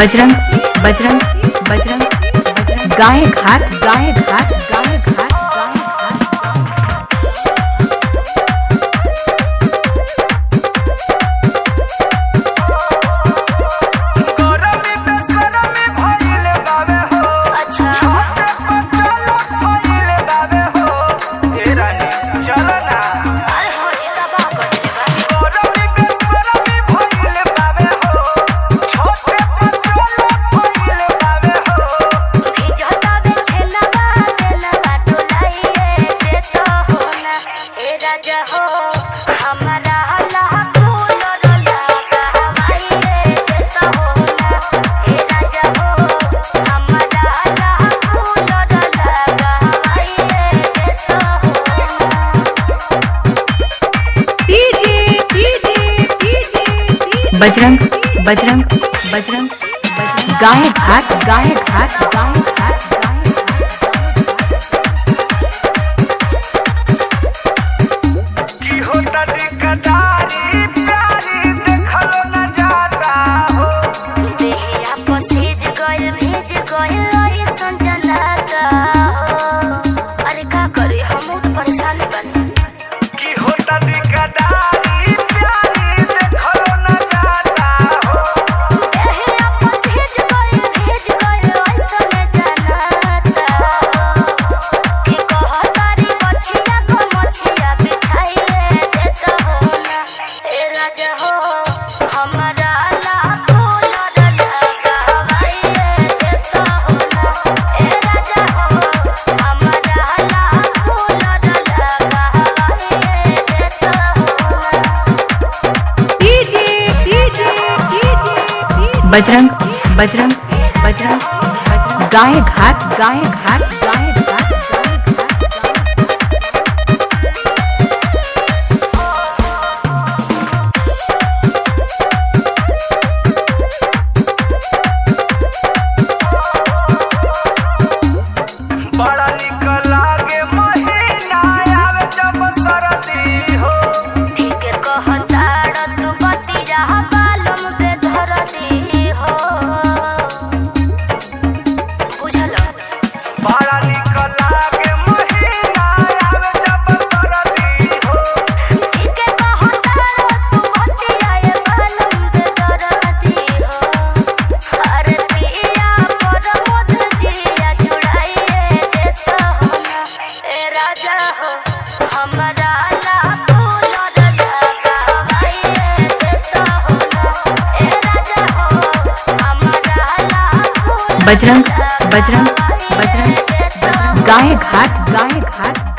बजरंग बजरंग बजरंग बजरंग गाय घाट गाय घाट गाय घाट गाय बजरंग बजरंग बजरंग गाय घाट गाय घाट गाय घाट की होता दिक्कतारी प्यारी देखलो न जाता हो देहिया पसेज गइल भेज गइल ओए संजनाता हो। अरे का करे हम तो परेशान बनी की होता दिक्कतारी प्यारी देखलो न जाता हो देहिया पसेज गइल भेज गइल ओए संजनाता हो। की कहतारी मछिया को मछिया बिछाइए देता हो ना ए राजा हो हमरा लाखो लड़का गवाइए देता हो ना ए राजा हो हमरा लाखो लड़का गवाइए देता हो ना। बजरंग बजरंग बजरंग बजरंग गाय घाट गाय घाट गाय घाट बड़ा निक लागे महीना आवे जब सरदी हो ठीक कहताड़ तू बतिया बालम के धरती हो बुझल बड़ा निक लागे महीना आवे जब सरदी हो ठीक कहताड़ तू बतिया बालम के धरती हो। अरे पिया पर मोद जिया जुड़ाइए देता हो ना ए राजा हो हमरा लाखो लड़का गवाइए देता हो ना ए राजा हो हमरा लाखो बजरंग बजरंग बजरंग गाय घाट गाय घाट